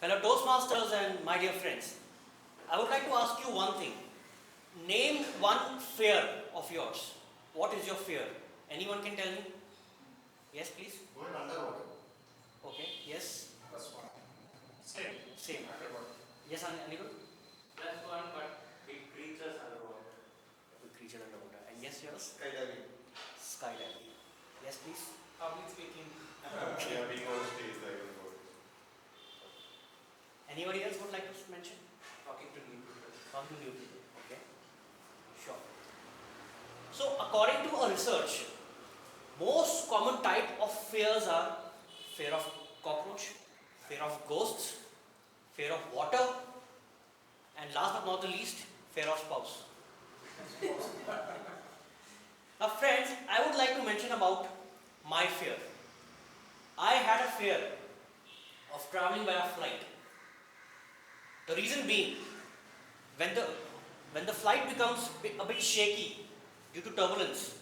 Fellow Toastmasters and my dear friends, I would like to ask you one thing. Name one fear of yours. What is your fear? Anyone can tell me? Yes, please. Going underwater. Okay. Yes. That's one. Same. Same. Underwater. Yes, Anirudh? That's one, but big creatures underwater. Big creature underwater. And yes, yours? Skydiving. Skydiving. Yes, please. Public speaking. Yeah, being on stage like that. Anybody else would like to mention? Talking to new people. Come to new people. Okay. Sure. So, according to a research, most common type of fears are fear of cockroach, fear of ghosts, fear of water, and last but not the least, fear of spouse. Now friends, I would like to mention about my fear. I had a fear of traveling by a flight. The reason being, when the flight becomes a bit shaky due to turbulence,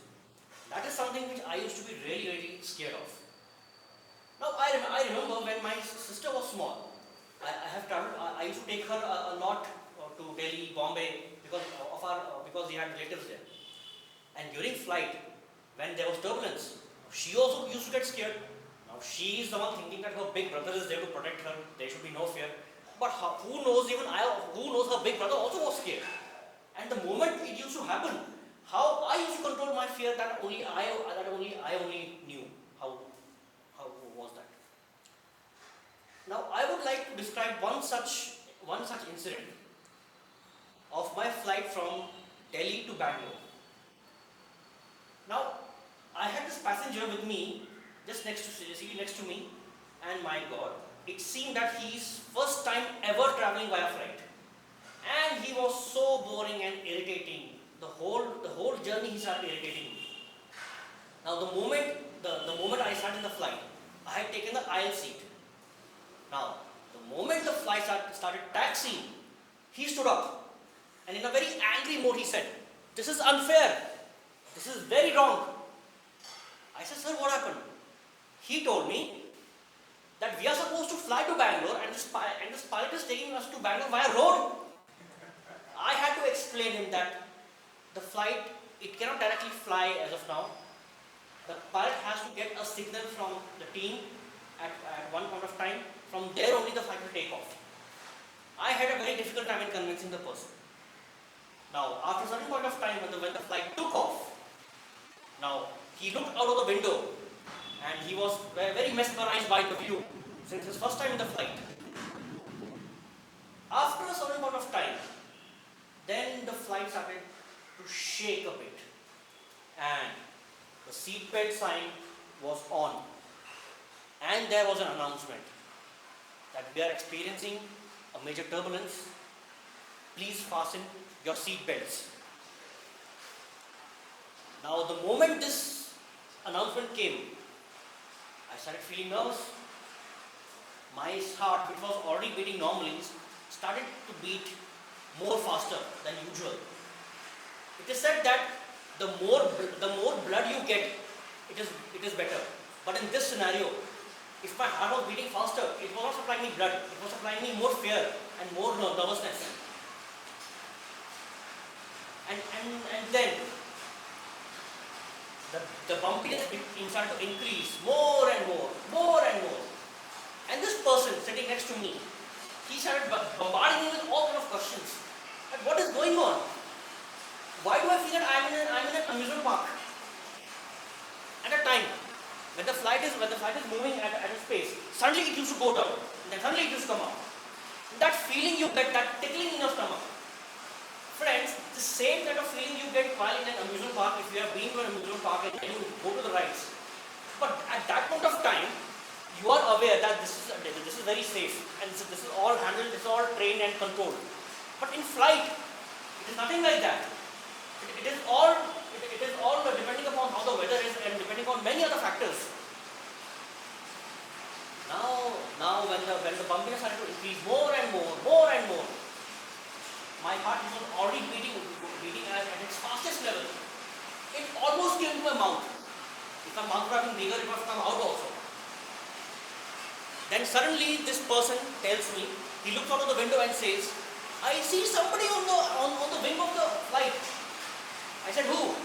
that is something which I used to be really scared of. Now I remember when my sister was small, I have traveled. I used to take her a lot to Delhi, Bombay because we had relatives there. And during flight, when there was turbulence, she also used to get scared. Now she is the one thinking that her big brother is there to protect her. There should be no fear. But who knows? Who knows her big brother also was scared. And the moment it used to happen, how I used to control my fear, that only I knew. How was that? Now I would like to describe one such incident of my flight from Delhi to Bangalore. Now I had this passenger with me, just sitting next to me, and my God, it seemed that he's first time ever traveling via flight, and he was so boring and irritating. The whole journey he started irritating me. Now the moment I sat in the flight, I had taken the aisle seat. Now the moment the flight started taxiing, he stood up, and in a very angry mode he said, "This is unfair. This is very wrong." I said, "Sir, what happened?" He told me that we are supposed to fly to Bangalore, and this pilot is taking us to Bangalore via road. I had to explain him that the flight, it cannot directly fly as of now. The pilot has to get a signal from the team at one point of time. From there only the flight will take off. I had a very difficult time in convincing the person. Now, after a certain point of time, when the flight took off, now he looked out of the window and he was very mesmerized by the view since his first time in the flight. After a certain point of time, then the flight started to shake a bit, and the seatbelt sign was on, and there was an announcement that we are experiencing a major turbulence. Please fasten your seat belts. Now the moment this announcement came, I started feeling nervous. My heart, which was already beating normally, started to beat more faster than usual. It is said that the more blood you get, it is better. But in this scenario, if my heart was beating faster, it was not supplying me blood, it was supplying me more fear and more nervousness. And then the bumpiness started to increase more and more. And this person sitting next to me, he started bombarding me with all kinds of questions. Like, what is going on? Why do I feel that I'm in an amusement park? At a time when the flight is moving at a pace, suddenly it used to go down, and then suddenly it used to come up. That feeling you get, that tickling in your stomach. Friends, the same kind of feeling you get while in an amusement park if you have been to an amusement park and you go to the rides. But at that point of time, you are aware that this is very safe and this is all handled, this is all trained and controlled. But in flight, it is nothing like that. It is all depending upon how the weather is and depending on many other factors. Now when the bumpiness started to increase more and more, my heart was already beating at its fastest level. It almost came to my mouth. If my mouth would have been bigger, it would have come out also. Then Then suddenly this person tells me, he looks out of the window and says, I see somebody on the wing of the flight. I said, who?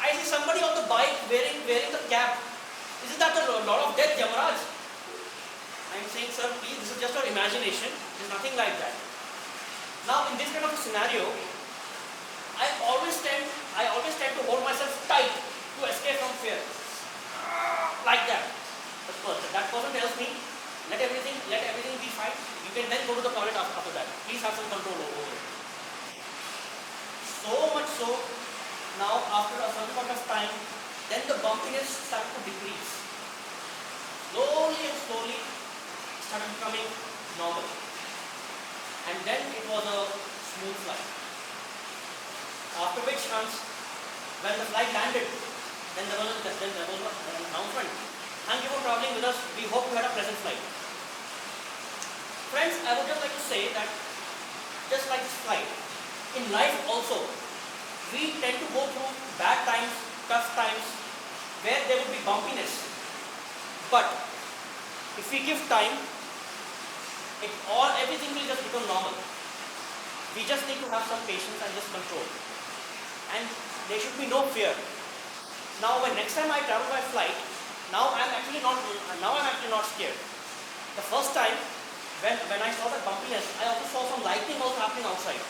I see somebody on the bike wearing the cap. Isn't that the Lord of Death, Yamaraj? I'm saying, sir, please, this is just your imagination. There's nothing like that. Now, in this kind of a scenario, I always tend to hold myself tight to escape from fear. Like that. That person tells me, let everything be fine. You can then go to the toilet after that. Please have some control over it. So much so, now after a certain point of time, then the bumpiness started to decrease. Slowly and slowly, it started becoming normal. And then it was a smooth flight. After which, Hans, when the flight landed, then there was an announcement. Thank you for traveling with us. We hope you had a pleasant flight. Friends, I would just like to say that just like this flight, in life also, we tend to go through bad times, tough times, where there would be bumpiness. But if we give time, everything will just become normal. We just need to have some patience and just control. And there should be no fear. Now, when next time I travel by flight, now I'm actually not scared. The first time, when I saw that bumpiness, I also saw some lightning also happening outside.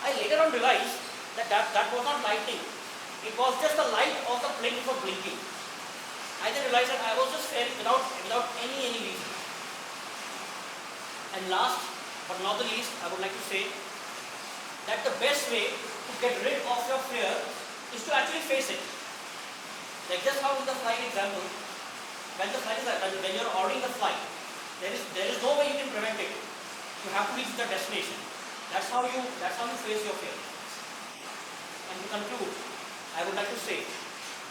I later on realized that was not lightning. It was just the light of the plane which was blinking. I then realized that I was just fearing without any reason. And last but not the least, I would like to say that the best way to get rid of your fear is to actually face it. Like just how in the flight example, when you're ordering the flight, there is no way you can prevent it. You have to reach the destination. That's how you face your fear. And to conclude, I would like to say,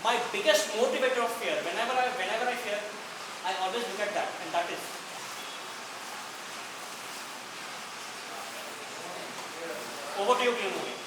my biggest motivator of fear, whenever I fear, I always look at that, and that is over to you, movie.